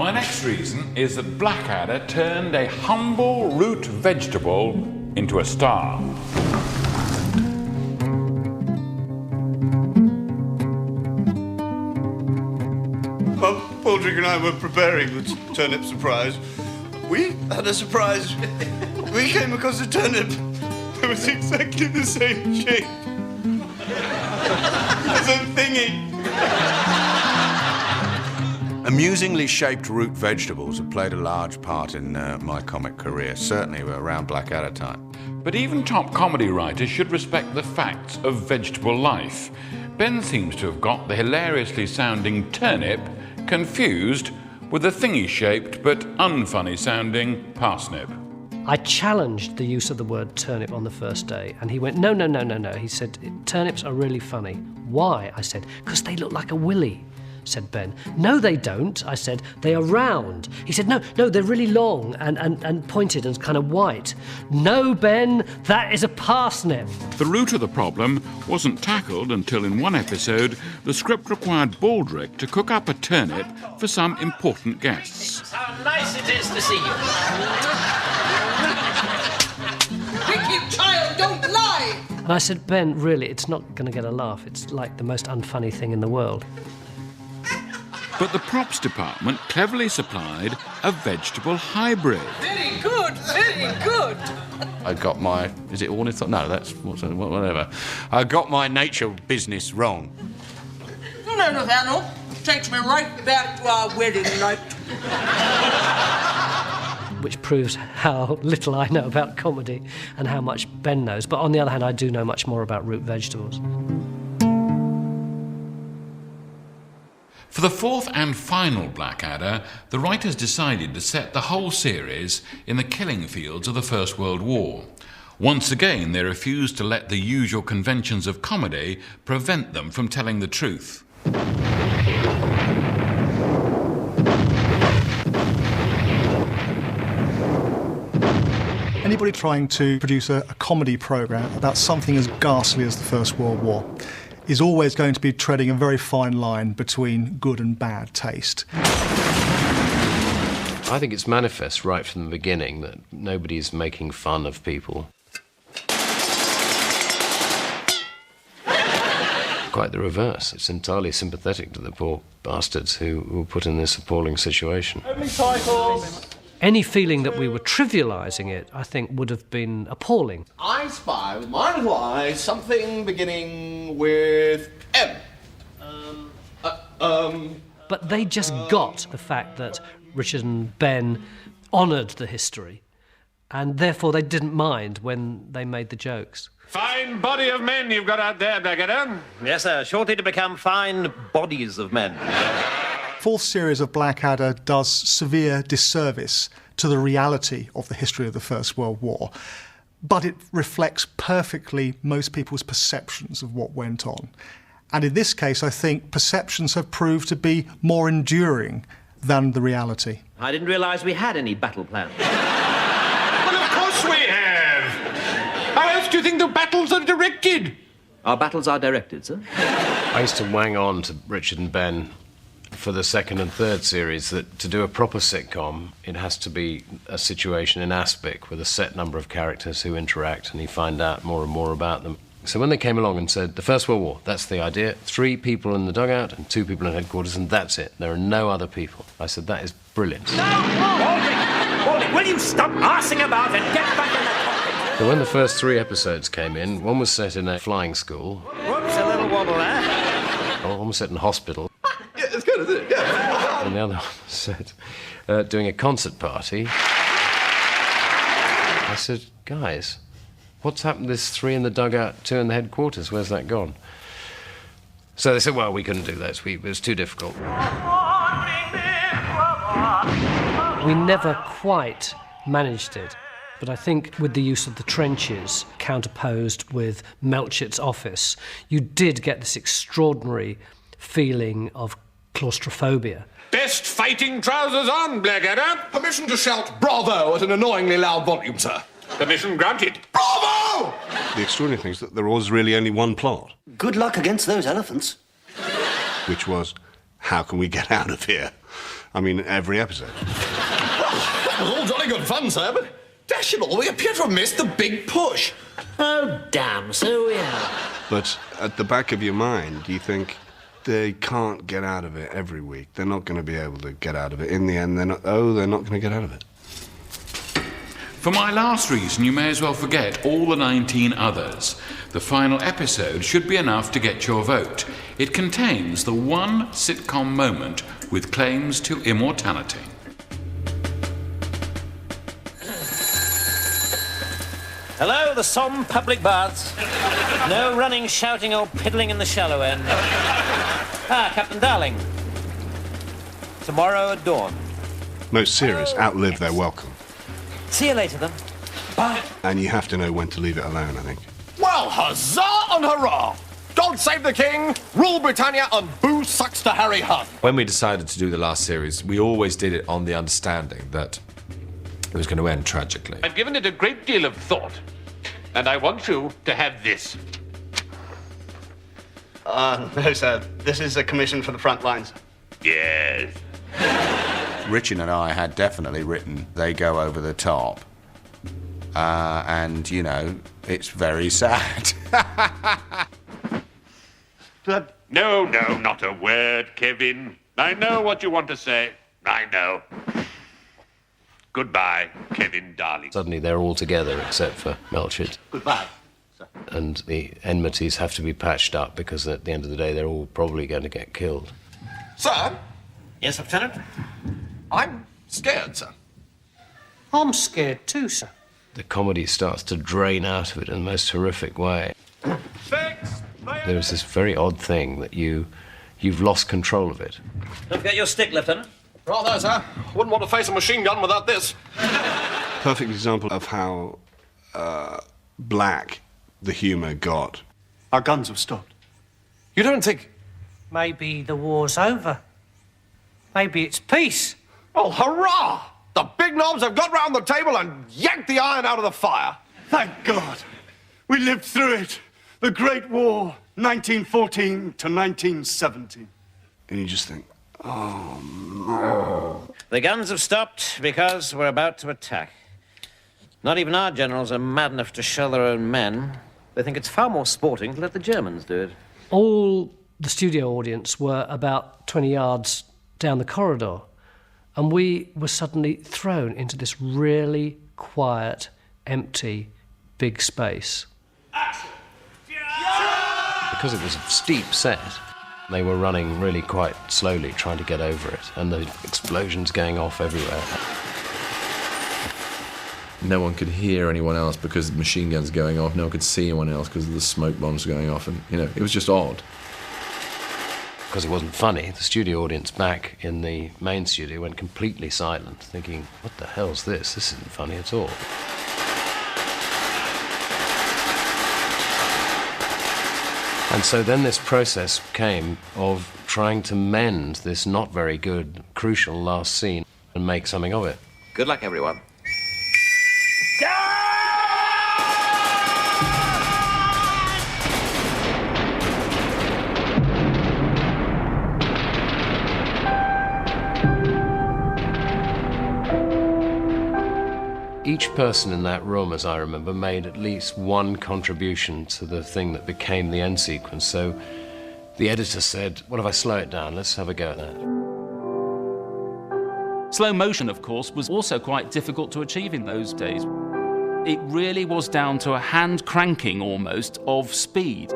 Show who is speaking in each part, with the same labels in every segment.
Speaker 1: My next reason is that Blackadder turned a humble root vegetable into a star.
Speaker 2: Well, Baldrick and I were preparing the turnip surprise. We had a surprise. We came across a turnip that was exactly the same shape as a thingy.
Speaker 3: Amusingly shaped root vegetables have played a large part in my comic career, certainly around Blackadder time.
Speaker 1: But even top comedy writers should respect the facts of vegetable life. Ben seems to have got the hilariously sounding turnip confused with the thingy-shaped but unfunny sounding parsnip.
Speaker 4: I challenged the use of the word turnip on the first day, and he went, no. He said, turnips are really funny. Why? I said, because they look like a willy, said Ben. No, they don't, I said. They are round. He said, no, they're really long and pointed and kind of white. No, Ben, that is a parsnip.
Speaker 1: The root of the problem wasn't tackled until in one episode the script required Baldrick to cook up a turnip for some important guests.
Speaker 5: How nice it is to see you.
Speaker 6: Quick, child, don't lie!
Speaker 4: And I said, Ben, really, it's not going to get a laugh. It's like the most unfunny thing in the world.
Speaker 1: But the props department cleverly supplied a vegetable hybrid.
Speaker 6: Very good, very good.
Speaker 3: I got my... Is it ornithology? No, that's... whatever. I got my nature business wrong.
Speaker 6: No, Nathaniel. Takes me right back to our wedding night.
Speaker 4: Which proves how little I know about comedy and how much Ben knows. But on the other hand, I do know much more about root vegetables.
Speaker 1: For the fourth and final Blackadder, the writers decided to set the whole series in the killing fields of the First World War. Once again, they refused to let the usual conventions of comedy prevent them from telling the truth.
Speaker 7: Anybody trying to produce a comedy programme about something as ghastly as the First World War is always going to be treading a very fine line between good and bad taste.
Speaker 8: I think it's manifest right from the beginning that nobody's making fun of people. Quite the reverse. It's entirely sympathetic to the poor bastards who were put in this appalling situation.
Speaker 4: Any feeling that we were trivialising it, I think, would have been appalling.
Speaker 9: I spy with my little eye something beginning with M.
Speaker 4: But they just got the fact that Richard and Ben honoured the history, and therefore they didn't mind when they made the jokes.
Speaker 10: Fine body of men you've got out there, Blackadder.
Speaker 5: Yes, sir. Shortly to become fine bodies of men.
Speaker 7: Fourth series of Blackadder does severe disservice to the reality of the history of the First World War, but it reflects perfectly most people's perceptions of what went on. And in this case, I think perceptions have proved to be more enduring than the reality.
Speaker 5: I didn't realise we had any battle plans.
Speaker 10: Well, of course we have. How else do you think the battles are directed?
Speaker 5: Our battles are directed, sir.
Speaker 8: I used to wang on to Richard and Ben for the second and third series that to do a proper sitcom, it has to be a situation in aspic with a set number of characters who interact and you find out more and more about them. So when they came along and said, the First World War, that's the idea, 3 people in the dugout and 2 people in headquarters and that's it, there are no other people. I said, that is brilliant.
Speaker 5: No! Baldrick, will you stop arsing about and get back in the cockpit?
Speaker 8: So when the first 3 episodes came in, one was set in a flying school.
Speaker 5: Whoops, a little wobble there.
Speaker 8: One was set in a hospital.
Speaker 9: Yeah, it's good, isn't it? Yeah.
Speaker 8: And the other one was set doing a concert party. I said, guys, what's happened to this 3 in the dugout, 2 in the headquarters? Where's that gone? So they said, well, we couldn't do that. It was too difficult.
Speaker 4: We never quite managed it. But I think with the use of the trenches counterposed with Melchit's office, you did get this extraordinary feeling of claustrophobia.
Speaker 10: Best fighting trousers on, Blackadder.
Speaker 9: Permission to shout bravo at an annoyingly loud volume, sir.
Speaker 10: Permission granted.
Speaker 9: Bravo!
Speaker 2: The extraordinary thing is that there was really only one plot,
Speaker 11: Good luck against those elephants.
Speaker 2: which was, how can we get out of here? I mean, every episode.
Speaker 9: That was all jolly good fun, sir, but dash it all, we appear to have missed the big push.
Speaker 5: Oh, damn, so we have.
Speaker 2: But at the back of your mind, you think they can't get out of it every week. They're not going to be able to get out of it. In the end, they're not going to get out of it.
Speaker 1: For my last reason, you may as well forget all the 19 others. The final episode should be enough to get your vote. It contains the one sitcom moment with claims to immortality.
Speaker 5: Hello, the Somme public baths. No running, shouting, or piddling in the shallow end. Captain Darling. Tomorrow at dawn.
Speaker 2: Most series outlive their welcome.
Speaker 5: See you later, then. Bye.
Speaker 2: And you have to know when to leave it alone, I think.
Speaker 9: Well, huzzah and hurrah! God save the King, rule Britannia, and boo sucks to Harry Hunt.
Speaker 11: When we decided to do the last series, we always did it on the understanding that it was going to end tragically.
Speaker 10: I've given it a great deal of thought, and I want you to have this.
Speaker 2: No, sir. This is a commission for the front lines.
Speaker 10: Yes.
Speaker 3: Richard and I had definitely written They Go Over the Top. And, you know, it's very sad.
Speaker 10: No, not a word, Kevin. I know what you want to say. I know. Goodbye, Kevin, darling.
Speaker 8: Suddenly they're all together except for Melchett.
Speaker 9: Goodbye.
Speaker 8: And the enmities have to be patched up because at the end of the day they're all probably going to get killed.
Speaker 9: Sir,
Speaker 5: Yes, Lieutenant?
Speaker 9: I'm scared, sir.
Speaker 4: I'm scared too, sir.
Speaker 8: The comedy starts to drain out of it in the most horrific way. There's this very odd thing that you've lost control of it.
Speaker 5: Don't forget your stick, Lieutenant.
Speaker 9: Rather, sir. Wouldn't want to face a machine gun without this.
Speaker 2: Perfect example of how black the humour got. Our guns have stopped.
Speaker 9: You don't think...
Speaker 4: Maybe the war's over. Maybe it's peace.
Speaker 9: Oh, hurrah! The big knobs have got round the table and yanked the iron out of the fire.
Speaker 2: Thank God. We lived through it. The Great War, 1914 to 1917. And you just think, oh, no.
Speaker 5: The guns have stopped because we're about to attack. Not even our generals are mad enough to shell their own men. They think it's far more sporting to let the Germans do it.
Speaker 4: All the studio audience were about 20 yards down the corridor, and we were suddenly thrown into this really quiet, empty, big space.
Speaker 8: Because it was a steep set, they were running really quite slowly, trying to get over it, and the explosions going off everywhere.
Speaker 11: No one could hear anyone else because the machine guns going off. No one could see anyone else because of the smoke bombs going off, and it was just odd.
Speaker 8: Because it wasn't funny, the studio audience back in the main studio went completely silent, thinking, what the hell's this? This isn't funny at all. And so then this process came of trying to mend this not very good, crucial last scene and make something of it.
Speaker 9: Good luck, everyone.
Speaker 8: Each person in that room, as I remember, made at least one contribution to the thing that became the end sequence. So the editor said, what if I slow it down? Let's have a go at that.
Speaker 12: Slow motion, of course, was also quite difficult to achieve in those days. It really was down to a hand cranking, almost, of speed.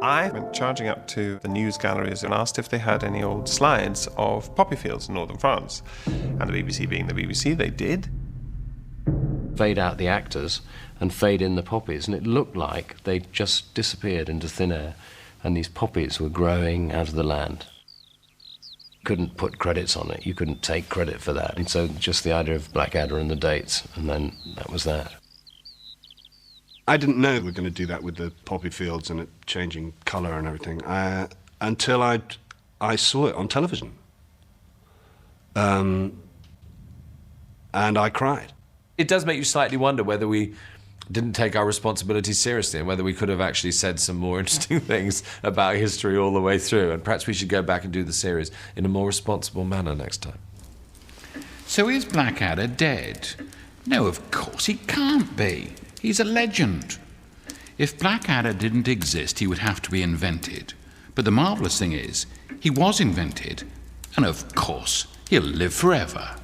Speaker 13: I went charging up to the news galleries and asked if they had any old slides of poppy fields in northern France. And the BBC being the BBC, they did.
Speaker 8: Fade out the actors and fade in the poppies, and it looked like they'd just disappeared into thin air, and these poppies were growing out of the land. Couldn't put credits on it, you couldn't take credit for that. And so just the idea of Blackadder and the dates, and then that was that.
Speaker 2: I didn't know we were going to do that with the poppy fields and it changing colour and everything until I saw it on television. And I cried.
Speaker 11: It does make you slightly wonder whether we
Speaker 8: didn't take our responsibility seriously, and whether we could have actually said some more interesting things about history all the way through. And perhaps we should go back and do the series in a more responsible manner next time.
Speaker 1: So is Blackadder dead? No, of course he can't be. He's a legend. If Blackadder didn't exist, he would have to be invented. But the marvellous thing is, he was invented, and of course, he'll live forever.